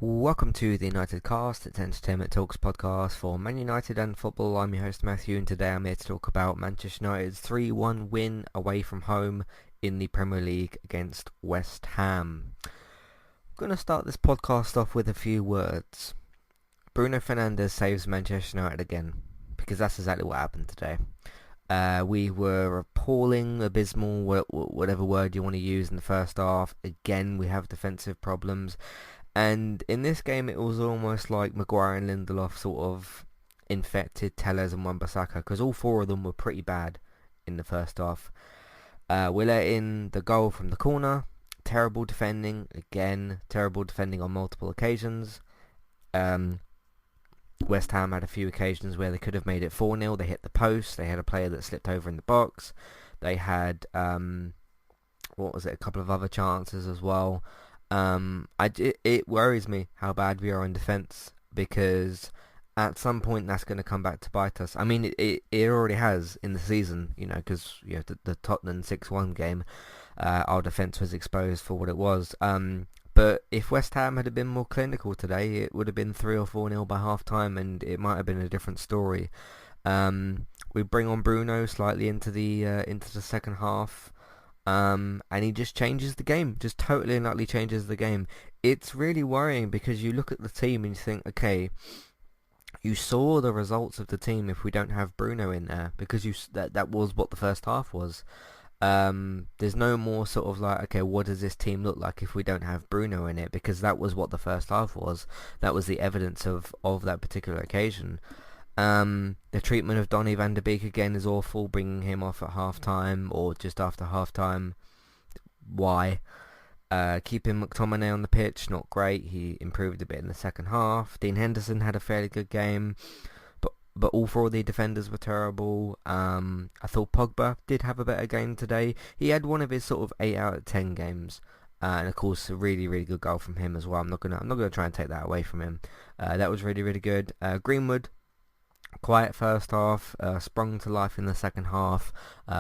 Welcome to the United Cast. It's Entertainment Talks podcast for Man United and football. I'm your host Matthew, and today I'm here to talk about Manchester United's 3-1 win away from home in the Premier League against West Ham. I'm going to start this podcast off with a few words. Bruno Fernandes saves Manchester United again, because that's exactly what happened today. We were appalling, abysmal, whatever word you want to use in the first half. Again, we have defensive problems. And in this game, it was almost like Maguire and Lindelof sort of infected Telles and Wan-Bissaka, because all four of them were pretty bad in the first half. We let in the goal from the corner. Terrible defending. Again, terrible defending on multiple occasions. West Ham had a few occasions where they could have made it 4-0. They hit the post. They had a player that slipped over in the box. They had, a couple of other chances as well. It worries me how bad we are in defence, because at some point that's going to come back to bite us. I mean, it already has in the season, because the Tottenham 6-1 game, our defence was exposed for what it was. But if West Ham had been more clinical today, it would have been 3 or 4-0 by half time, and it might have been a different story. We bring on Bruno slightly into the second half. And he just changes the game, just totally and utterly changes the game. It's really worrying, because you look at the team and you think, okay, you saw the results of the team if we don't have Bruno in there, because that was what the first half was. There's no more sort of like, okay, what does this team look like if we don't have Bruno in it, because that was what the first half was. That was the evidence of that particular occasion. The treatment of Donny van de Beek again is awful, bringing him off at half-time or just after half-time. Why? Keeping McTominay on the pitch, not great. He improved a bit in the second half. Dean Henderson had a fairly good game, but all four of the defenders were terrible. I thought Pogba did have a better game today. He had one of his sort of 8 out of 10 games. And of course, a really, really good goal from him as well. I'm not gonna try and take that away from him. That was really, really good. Greenwood, quiet first half, sprung to life in the second half,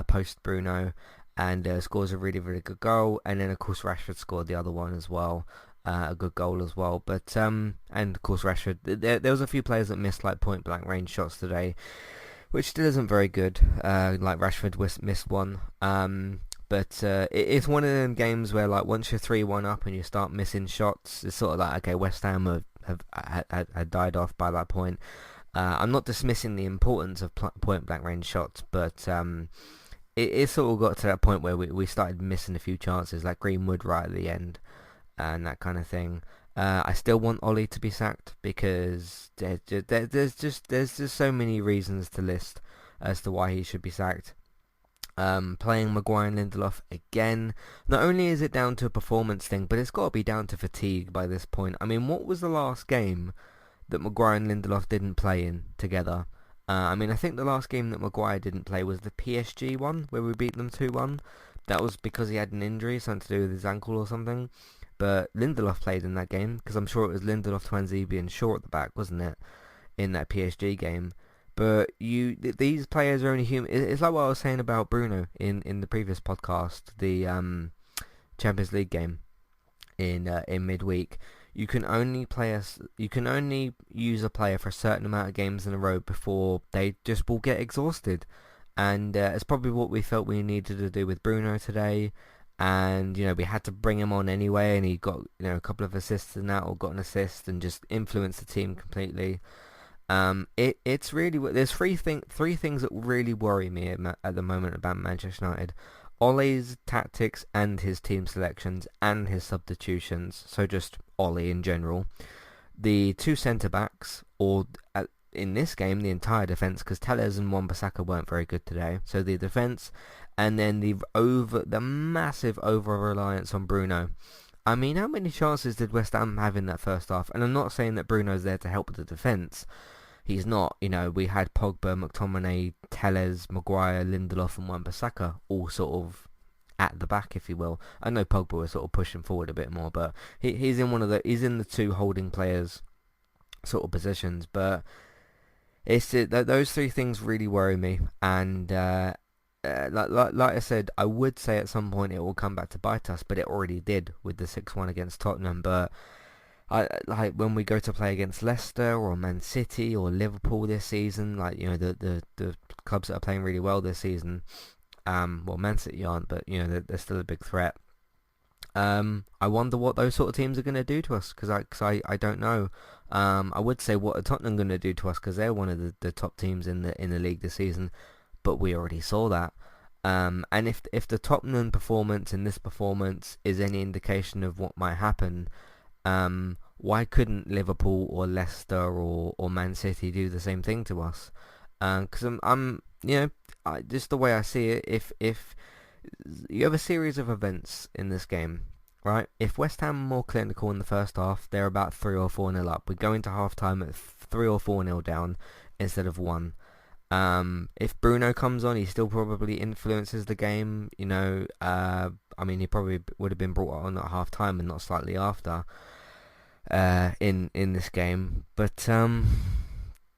post Bruno, and scores a really, really good goal. And then of course Rashford scored the other one as well, a good goal as well. But and of course Rashford, there was a few players that missed like point blank range shots today, which still isn't very good. Like Rashford missed one. But it's one of them games where, like, once you're 3-1 up and you start missing shots, it's sort of like, okay, West Ham had died off by that point. I'm not dismissing the importance of point blank range shots, but it sort of got to that point where we started missing a few chances, like Greenwood right at the end and that kind of thing. I still want Ollie to be sacked, because there's just so many reasons to list as to why he should be sacked. Playing Maguire and Lindelof again, not only is it down to a performance thing, but it's got to be down to fatigue by this point. I mean, what was the last game that Maguire and Lindelof didn't play in together? I think the last game that Maguire didn't play was the PSG one, where we beat them 2-1. That was because he had an injury, something to do with his ankle or something. But Lindelof played in that game, because I'm sure it was Lindelof, Twanzebe and Shaw at the back, wasn't it, in that PSG game. But these players are only human. It's like what I was saying about Bruno in the previous podcast, the Champions League game in midweek. You can only use a player for a certain amount of games in a row before they just will get exhausted, and it's probably what we felt we needed to do with Bruno today. And we had to bring him on anyway, and he got a couple of assists in that, or got an assist, and just influenced the team completely. It's really, there's three things that really worry me at the moment about Manchester United: Ole's tactics and his team selections and his substitutions. So just Ole in general, the two centre backs, or in this game the entire defence, because Telles and Wan-Bissaka weren't very good today. So the defence, and then the massive over reliance on Bruno. I mean, how many chances did West Ham have in that first half? And I'm not saying that Bruno's there to help with the defence. He's not. We had Pogba, McTominay, Telles, Maguire, Lindelof and Wan-Bissaka all sort of at the back, if you will. I know Pogba was sort of pushing forward a bit more, but he's in the two holding players sort of positions. But those three things really worry me, and like I said, I would say at some point it will come back to bite us, but it already did with the 6-1 against Tottenham. But I like when we go to play against Leicester or Man City or Liverpool this season, like the clubs that are playing really well this season. Well, Man City aren't, but they're still a big threat. I wonder what those sort of teams are going to do to us because I don't know. I would say what are Tottenham going to do to us because they're one of the top teams in the league this season, but we already saw that. And if the Tottenham performance and this performance is any indication of what might happen, why couldn't Liverpool or Leicester or Man City do the same thing to us? Because I'm just the way I see it, if you have a series of events in this game, right? If West Ham are more clinical in the first half, they're about 3 or 4 nil up. We go into half time at 3 or 4 nil down instead of 1. If Bruno comes on, he still probably influences the game. I mean, he probably would have been brought on at half time and not slightly after in this game. But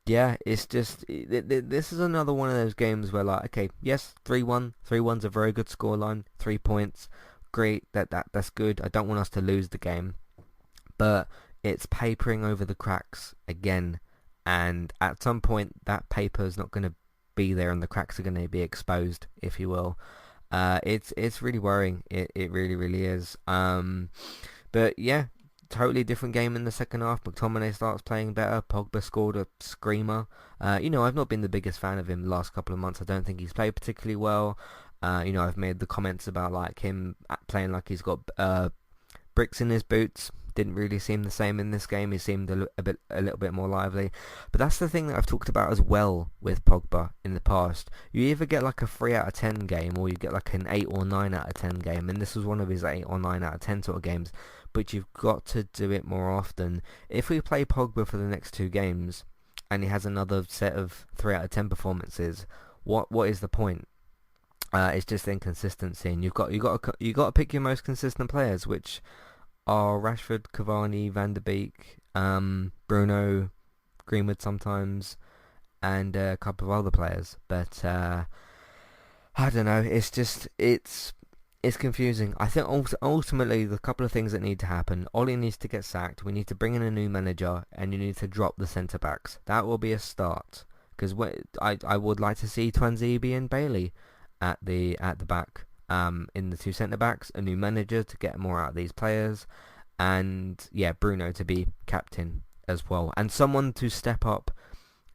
yeah, it's just this is another one of those games where like, okay, yes, 3-1, 3-1's a very good scoreline, 3 points, great, that's good. I don't want us to lose the game, but it's papering over the cracks again, and at some point that paper is not going to be there, and the cracks are going to be exposed, if you will. It's really worrying. It really is. But yeah, totally different game in the second half. McTominay starts playing better. Pogba scored a screamer. I've not been the biggest fan of him the last couple of months. I don't think he's played particularly well. I've made the comments about like him playing like he's got bricks in his boots. Didn't really seem the same in this game. He seemed a little bit more lively. But that's the thing that I've talked about as well with Pogba in the past. You either get like a 3 out of 10 game, or you get like an 8 or 9 out of 10 game. And this was one of his 8 or 9 out of 10 sort of games. But you've got to do it more often. If we play Pogba for the next 2 games, and he has another set of 3 out of 10 performances, what is the point? It's just inconsistency, and you got to pick your most consistent players, which are Rashford, Cavani, Van de Beek, Bruno, Greenwood sometimes, and a couple of other players. But I don't know. It's confusing. I think ultimately the couple of things that need to happen. Ollie needs to get sacked. We need to bring in a new manager, and you need to drop the centre backs. That will be a start. Because I would like to see Twanzebe and Bailey at the back. In the 2 centre backs, a new manager to get more out of these players, and yeah, Bruno to be captain as well, and someone to step up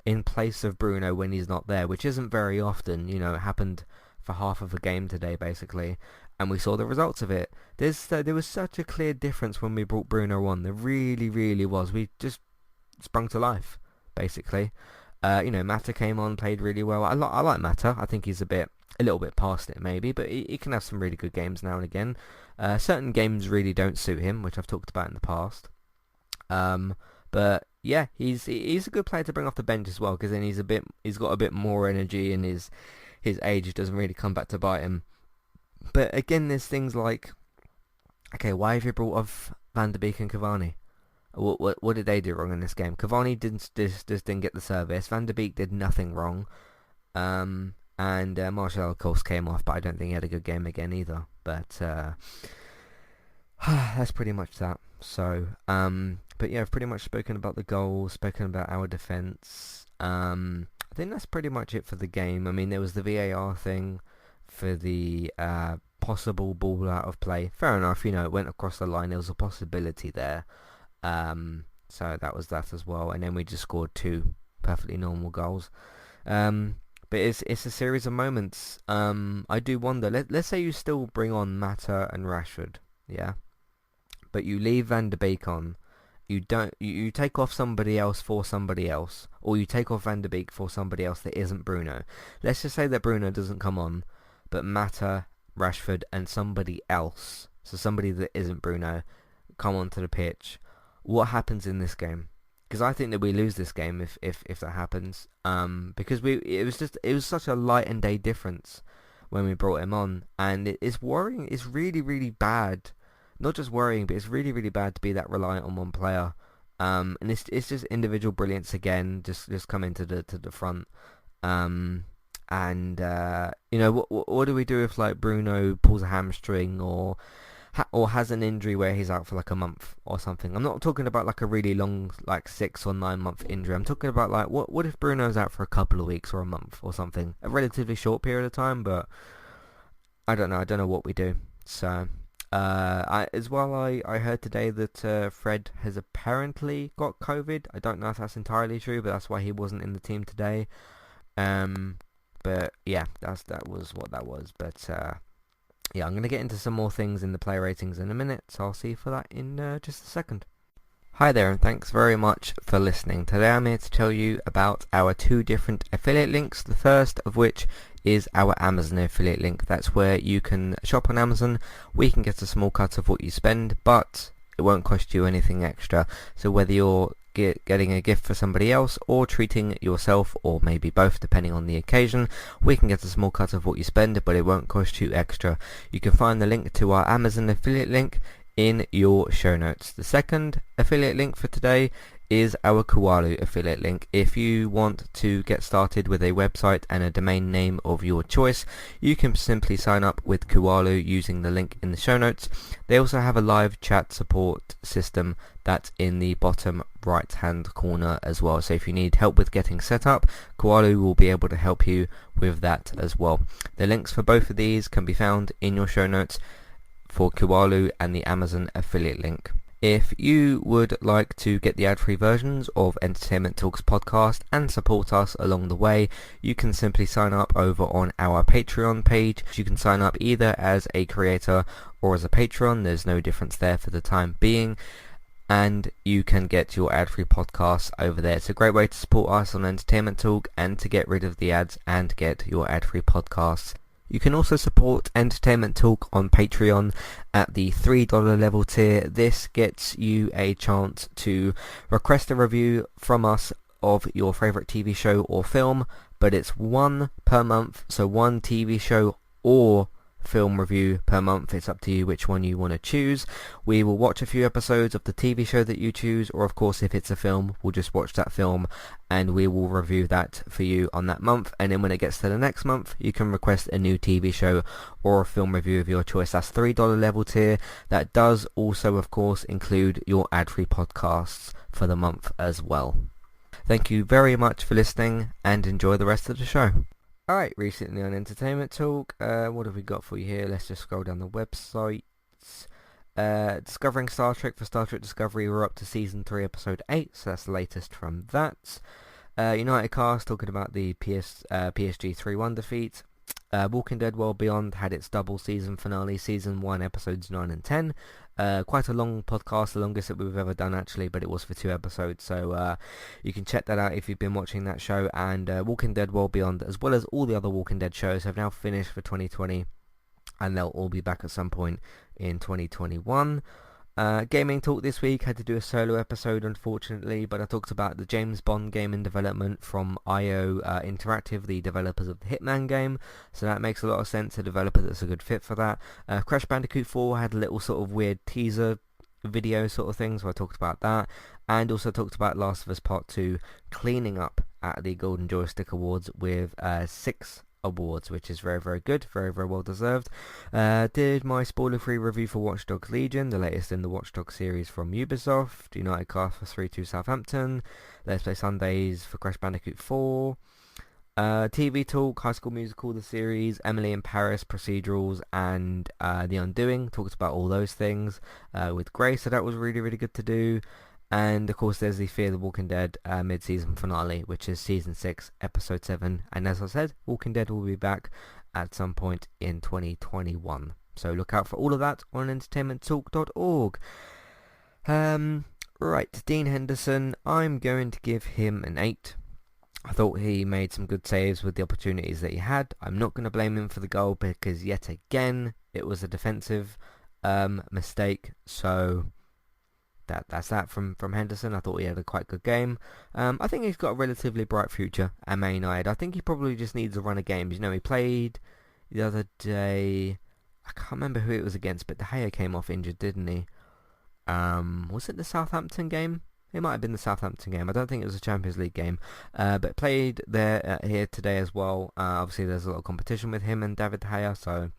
in place of Bruno when he's not there, which isn't very often. It happened for half of a game today basically, and we saw the results of it. There was such a clear difference when we brought Bruno on. There really was. We just sprung to life basically. Mata came on, played really well. I like Mata. I think he's a little bit past it maybe, but he can have some really good games now and again. Certain games really don't suit him, which I've talked about in the past. But yeah, he's a good player to bring off the bench as well, because then he's got a bit more energy, and his age doesn't really come back to bite him. But again, there's things like, okay, why have you brought off Van de Beek and Cavani? What did they do wrong in this game? Cavani just didn't get the service. Van de Beek did nothing wrong. And Martial, of course, came off, but I don't think he had a good game again either. But that's pretty much that. So, but yeah, I've pretty much spoken about the goals, spoken about our defence. I think that's pretty much it for the game. I mean, there was the VAR thing for the possible ball out of play. Fair enough, it went across the line. There was a possibility there. So that was that as well. And then we just scored 2 perfectly normal goals. But it's a series of moments. I do wonder. Let's say you still bring on Mata and Rashford, yeah, but you leave Van de Beek on. You take off somebody else for somebody else, or you take off Van de Beek for somebody else that isn't Bruno. Let's just say that Bruno doesn't come on, but Mata, Rashford, and somebody else, so somebody that isn't Bruno, come onto the pitch. What happens in this game? Because I think that we lose this game if that happens. Because it was such a light and day difference when we brought him on, and it's worrying. It's really bad. Not just worrying, but it's really bad to be that reliant on one player. And it's just individual brilliance again, just coming to the front. What do we do if like Bruno pulls a hamstring, or or has an injury where he's out for like a month or something. I'm not talking about like a really long, like 6 or 9 month injury. I'm talking about like what if Bruno's out for a couple of weeks or a month or something, a relatively short period of time. But I don't know. I don't know what we do. So I heard today that Fred has apparently got COVID. I don't know if that's entirely true, but that's why he wasn't in the team today. But yeah, that was what that was. But yeah, I'm going to get into some more things in the player ratings in a minute, so I'll see you for that in just a second. Hi there, and thanks very much for listening. Today I'm here to tell you about our 2 different affiliate links, the first of which is our Amazon affiliate link. That's where you can shop on Amazon. We can get a small cut of what you spend, but it won't cost you anything extra. So whether you're getting a gift for somebody else or treating yourself, or maybe both depending on the occasion, we can get a small cut of what you spend, but it won't cost you extra. You can find the link to our Amazon affiliate link in your show notes. The second affiliate link for today is our Kualu affiliate link. If you want to get started with a website and a domain name of your choice, you can simply sign up with Kualu using the link in the show notes. They also have a live chat support system that's in the bottom right hand corner as well. So if you need help with getting set up, Kualu will be able to help you with that as well. The links for both of these can be found in your show notes for Kualu and the Amazon affiliate link. If you would like to get the ad-free versions of Entertainment Talks podcast and support us along the way, you can simply sign up over on our Patreon page. You can sign up either as a creator or as a patron. There's no difference there for the time being. And you can get your ad-free podcasts over there. It's a great way to support us on Entertainment Talk and to get rid of the ads and get your ad-free podcasts. You can also support Entertainment Talk on Patreon at the $3 level tier. This gets you a chance to request a review from us of your favourite TV show or film, but it's 1 per month, so 1 TV show or film review per month. It's up to you which one you want to choose. We will watch a few episodes of the TV show that you choose, or of course if it's a film, we'll just watch that film and we will review that for you on that month. And then when it gets to the next month, you can request a new TV show or a film review of your choice. That's $3 level tier. That does also of course include your ad-free podcasts for the month as well. Thank you very much for listening and enjoy the rest of the show. Alright, recently on Entertainment Talk, what have we got for you here? Let's just scroll down the websites. Discovering Star Trek for Star Trek Discovery, we're up to Season 3, Episode 8, so that's the latest from that. United Cast, talking about the PSG 3-1 defeat. Walking Dead World Beyond had its double season finale, Season 1, Episodes 9 and 10. Quite a long podcast, the longest that we've ever done actually, but it was for 2 episodes, so you can check that out if you've been watching that show. And Walking Dead World Beyond, as well as all the other Walking Dead shows, have now finished for 2020, and they'll all be back at some point in 2021. Gaming Talk this week had to do a solo episode unfortunately, but I talked about the James Bond game in development from IO Interactive, the developers of the Hitman game, so that makes a lot of sense, a developer that's a good fit for that. Crash Bandicoot 4 had a little sort of weird teaser video sort of thing, so I talked about that, and also talked about Last of Us Part 2 cleaning up at the Golden Joystick Awards with 6 awards, which is very, very good, very, very well deserved. Did my spoiler-free review for Watch Dogs Legion, the latest in the Watch Dogs series from Ubisoft. United Cast for 3-2 Southampton. Let's Play Sundays for Crash Bandicoot 4. TV Talk, High School Musical, the series, Emily in Paris, procedurals, and The Undoing. Talked about all those things with Grace, so that was really, really good to do. And of course there's the Fear the Walking Dead mid-season finale, which is Season 6, Episode 7. And as I said, Walking Dead will be back at some point in 2021. So look out for all of that on entertainmenttalk.org. Right, Dean Henderson, I'm going to give him an 8. I thought he made some good saves with the opportunities that he had. I'm not going to blame him for the goal because yet again it was a defensive mistake. So that's that from Henderson. I thought he had a quite good game. I think he's got a relatively bright future at Man United. I think he probably just needs a run of games. You know, he played the other day, I can't remember who it was against, but De Gea came off injured, didn't he? Was it the Southampton game? It might have been the Southampton game. I don't think it was a Champions League game. But played there here today as well. Obviously there's a lot of competition with him and David De Gea, so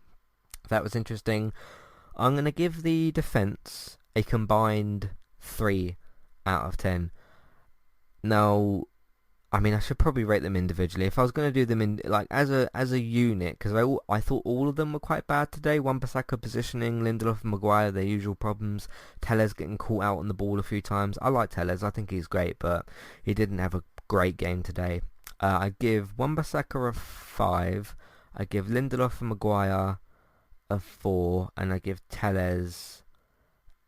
that was interesting. I'm going to give the defence a combined 3 out of 10. Now, I mean, I should probably rate them individually. If I was going to do them in like as a unit, because I thought all of them were quite bad today. Wan-Bissaka positioning, Lindelof and Maguire, their usual problems. Telles getting caught out on the ball a few times. I like Telles. I think he's great, but he didn't have a great game today. I give Wan-Bissaka a 5. I give Lindelof and Maguire a 4, and I give Telles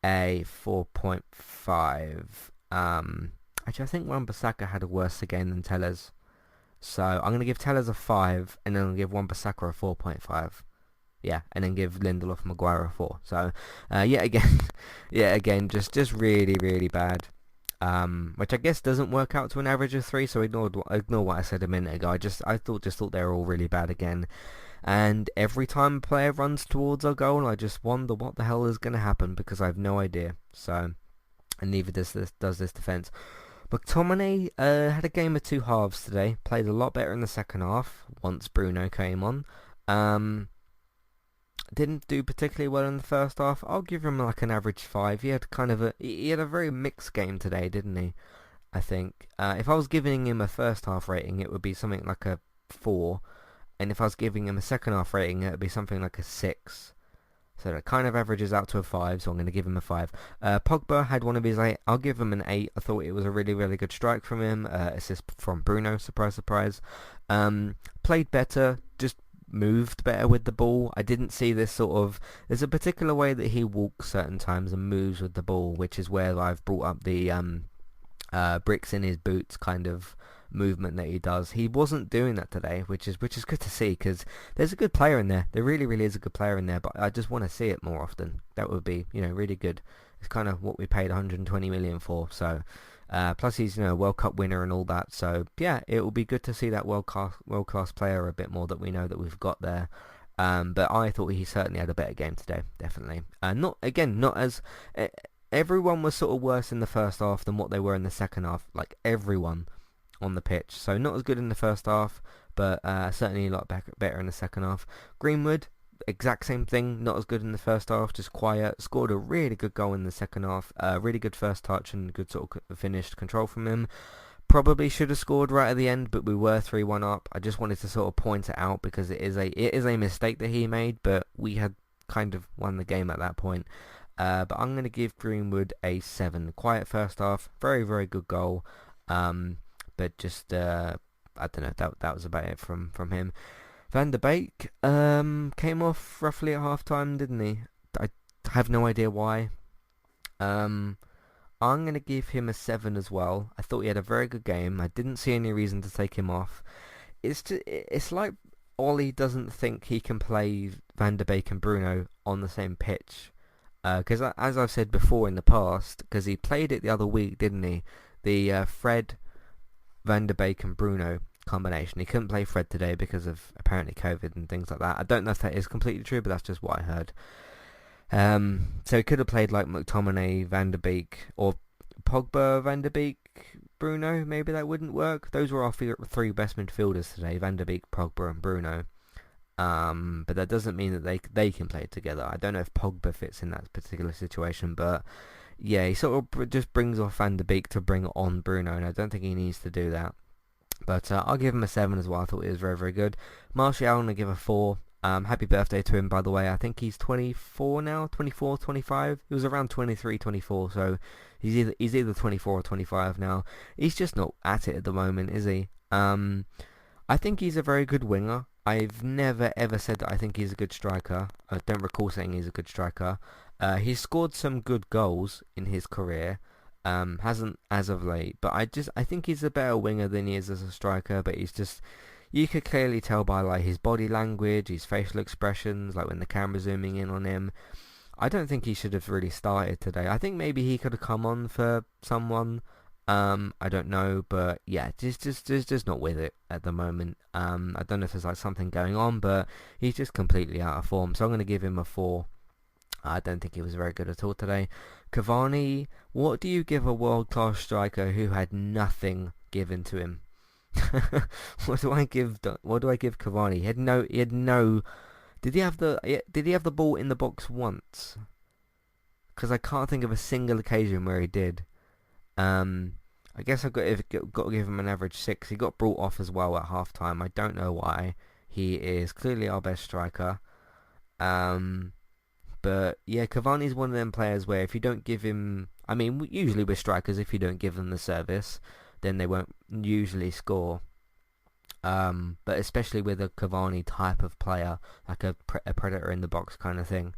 a 4.5. Actually, I think Wan-Bissaka had a worse game than Telles. So I'm going to give Telles a 5, and then I'll give Wan-Bissaka a 4.5. Yeah, and then give Lindelof and Maguire a 4. So, again, just really, really bad. Which I guess doesn't work out to an average of 3, so ignore what I said a minute ago. I thought they were all really bad again. And every time a player runs towards our goal, I just wonder what the hell is going to happen, because I have no idea. So, and neither does this defence. McTominay had a game of two halves today. Played a lot better in the second half once Bruno came on. Didn't do particularly well in the first half. I'll give him like an average 5. He had a very mixed game today, didn't he? I think if I was giving him a first half rating, it would be something like a 4, and if I was giving him a second half rating, it would be something like a 6. So that kind of averages out to a 5, so I'm going to give him a 5. Pogba had one of his 8. I'll give him an 8. I thought it was a really, really good strike from him. Assist from Bruno, surprise, surprise. Played better, just moved better with the ball. I didn't see this sort of... There's a particular way that he walks certain times and moves with the ball, which is where I've brought up the bricks in his boots kind of movement that he does. He wasn't doing that today, which is good to see, because there's a good player in there. There really, really is a good player in there, but I just want to see it more often. That would be, really good. It's kind of what we paid 120 million for. So, plus he's, World Cup winner and all that. So yeah, it will be good to see that world class player a bit more that we know that we've got there. But I thought he certainly had a better game today, definitely. Not as everyone was sort of worse in the first half than what they were in the second half. Like everyone on the pitch. So not as good in the first half, but certainly a lot better in the second half. Greenwood, exact same thing, not as good in the first half, just quiet. Scored a really good goal in the second half. Really good first touch and good sort of finished control from him. Probably should have scored right at the end, but we were 3-1 up. I just wanted to sort of point it out because it is a mistake that he made, but we had kind of won the game at that point. But I'm going to give Greenwood a 7. Quiet first half, very, very good goal. But just, I don't know, that was about it from him. Van de Beek came off roughly at half-time, didn't he? I have no idea why. I'm going to give him a 7 as well. I thought he had a very good game. I didn't see any reason to take him off. It's like Ollie doesn't think he can play Van de Beek and Bruno on the same pitch. Because as I've said before in the past, because he played it the other week, didn't he? The Fred, Van de Beek and Bruno combination. He couldn't play Fred today because of apparently COVID and things like that. I don't know if that is completely true, but that's just what I heard. So he could have played like McTominay, Van de Beek, or Pogba, Van de Beek, Bruno. Maybe that wouldn't work. Those were our three best midfielders today: Van de Beek, Pogba, and Bruno. But that doesn't mean that they can play together. I don't know if Pogba fits in that particular situation, but yeah, he sort of just brings off Van de Beek to bring on Bruno, and I don't think he needs to do that. But I'll give him a 7 as well. I thought he was very, very good. Martial, I'm going to give a 4. Happy birthday to him, by the way. I think he's 24 now, 24, 25. He was around 23, 24, so he's either 24 or 25 now. He's just not at it at the moment, is he? I think he's a very good winger. I've never ever said that I think he's a good striker. I don't recall saying he's a good striker. He's scored some good goals in his career. Hasn't as of late, but I think he's a better winger than he is as a striker. But he's just, you could clearly tell by like his body language, his facial expressions, like when the camera's zooming in on him. I don't think he should have really started today. I think maybe he could have come on for someone. I don't know, but yeah, just not with it at the moment. I don't know if there's like something going on, but he's just completely out of form. So I'm going to give him a 4. I don't think he was very good at all today. Cavani, what do you give a world-class striker who had nothing given to him? What do I give Cavani? He had no Did he have the ball in the box once? Because I can't think of a single occasion where he did. Um, I guess got to give him an average 6. He got brought off as well at half time. I don't know why. He is clearly our best striker. Um, but yeah, Cavani's one of them players where if you don't give him, I mean, usually with strikers, if you don't give them the service, then they won't usually score. But especially with a Cavani type of player, like a predator in the box kind of thing.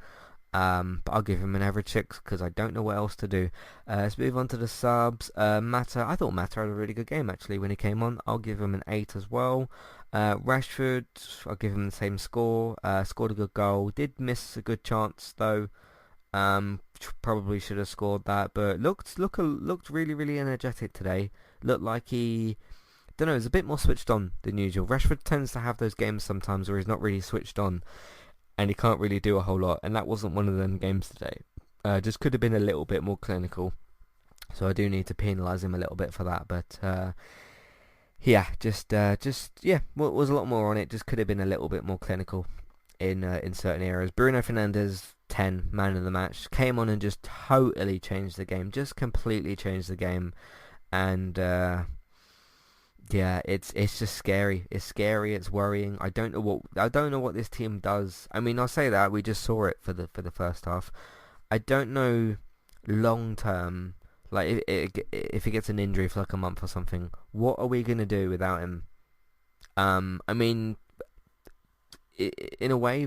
But I'll give him an average 6 because I don't know what else to do. Let's move on to the subs. Mata, I thought Mata had a really good game actually when he came on. I'll give him an 8 as well. Rashford, I'll give him the same score. Scored a good goal. Did miss a good chance though. Probably should have scored that, but looked really really energetic today. Looked like he, don't know, is a bit more switched on than usual. Rashford tends to have those games sometimes where he's not really switched on and he can't really do a whole lot, and that wasn't one of them games today. Just could have been a little bit more clinical, so I do need to penalise him a little bit for that. But yeah, was a lot more on it. Just could have been a little bit more clinical in certain areas. Bruno Fernandes, 10, man of the match, came on and just totally changed the game, just completely changed the game, and yeah, it's just scary. It's scary. It's worrying. I don't know what this team does. I mean, I'll say that we just saw it for the first half. I don't know long term. Like if he gets an injury for like a month or something, what are we gonna do without him? I mean, in a way,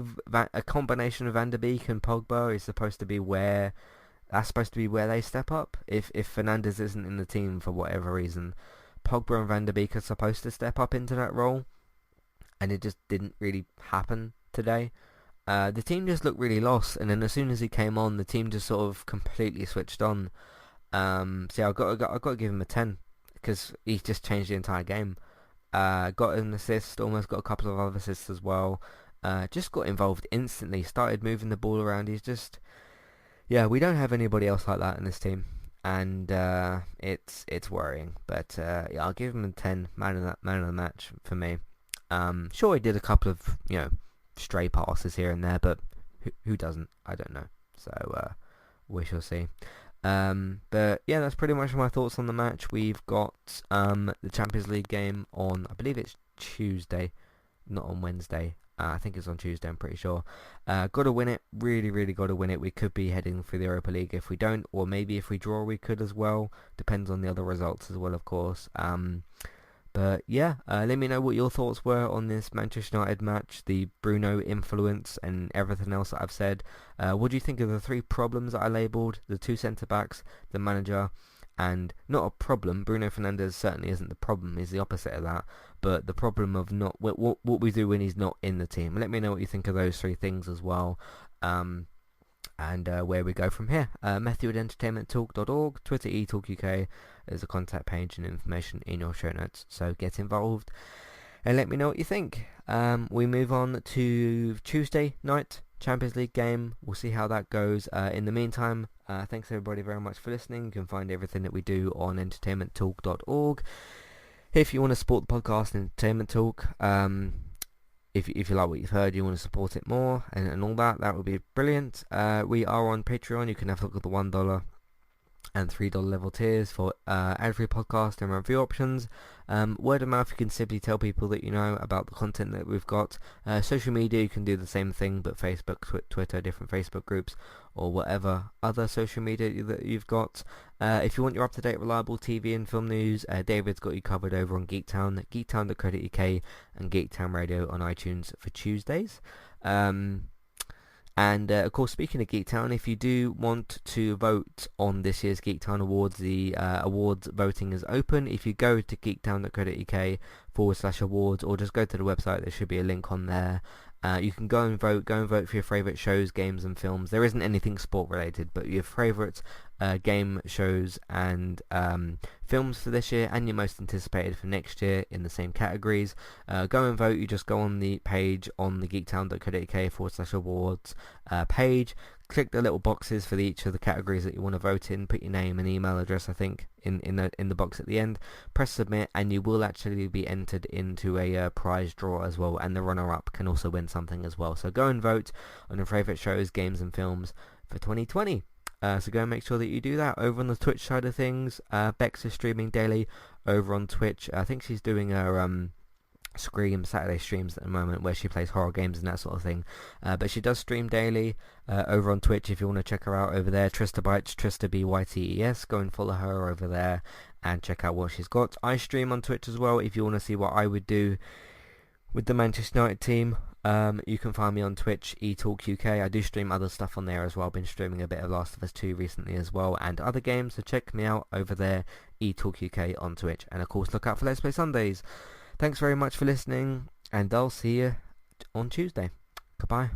a combination of Van der Beek and Pogba is supposed to be where they step up. If Fernandes isn't in the team for whatever reason, Pogba and Van der Beek are supposed to step up into that role, and it just didn't really happen today. The team just looked really lost, and then as soon as he came on, the team just sort of completely switched on. So yeah, I've got to give him a 10 because he just changed the entire game. Got an assist, almost got a couple of other assists as well. Just got involved instantly, started moving the ball around. He's just, yeah, we don't have anybody else like that in this team, and it's worrying. But yeah, I'll give him a 10, man of the match for me. Sure, he did a couple of stray passes here and there, but who doesn't? I don't know. So we shall see. But yeah, that's pretty much my thoughts on the match. We've got the Champions League game on, I believe it's Tuesday, not on Wednesday. I think it's on Tuesday, I'm pretty sure. Got to win it. Really, really got to win it. We could be heading for the Europa League if we don't, or maybe if we draw we could as well. Depends on the other results as well, of course. But yeah, let me know what your thoughts were on this Manchester United match, the Bruno influence and everything else that I've said. What do you think of the 3 problems that I labelled? The 2 centre-backs, the manager, and not a problem. Bruno Fernandes certainly isn't the problem. He's the opposite of that. But the problem of not what we do when he's not in the team. Let me know what you think of those 3 things as well. And where we go from here. Matthew at entertainmenttalk.org, Twitter eTalkUK. There's a contact page and information in your show notes. So get involved and let me know what you think. We move on to Tuesday night Champions League game. We'll see how that goes. In the meantime, thanks everybody very much for listening. You can find everything that we do on entertainmenttalk.org. If you want to support the podcast Entertainment Talk, if you like what you've heard, you want to support it more and all that would be brilliant. We are on Patreon. You can have a look at the $1 and $3 level tiers for ad-free podcast and review options. Word of mouth, you can simply tell people that you know about the content that we've got. Social media, you can do the same thing, but Facebook, Twitter, different Facebook groups, or whatever other social media that you've got. If you want your up-to-date, reliable TV and film news, David's got you covered over on Geektown, geektown.co.uk, and Geektown Radio on iTunes for Tuesdays. And of course, speaking of Geektown, if you do want to vote on this year's Geektown Awards, the awards voting is open. If you go to geektown.co.uk/awards, or just go to the website, there should be a link on there. You can go and vote for your favourite shows, games and films. There isn't anything sport related, but your favourite game, shows and films for this year, and your most anticipated for next year in the same categories. Go and vote. You just go on the page on the geektown.co.uk/awards page, click the little boxes for each of the categories that you want to vote in. Put your name and email address, I think, in the box at the end. Press submit, and you will actually be entered into a prize draw as well. And the runner-up can also win something as well. So go and vote on your favourite shows, games, and films for 2020. So go and make sure that you do that. Over on the Twitch side of things, Bex is streaming daily over on Twitch. I think she's doing her Scream Saturday streams at the moment, where she plays horror games and that sort of thing, but she does stream daily over on Twitch. If you want to check her out over there, Trista Bytes, Trista Bytes, go and follow her over there and check out what she's got. I stream on Twitch as well. If you want to see what I would do with the Manchester United team, you can find me on Twitch, eTalkUK. I do stream other stuff on there as well. I've been streaming a bit of Last of Us 2 recently as well, and other games, so check me out over there, eTalkUK on Twitch. And of course, look out for Let's Play Sundays. Thanks very much for listening, and I'll see you on Tuesday. Goodbye.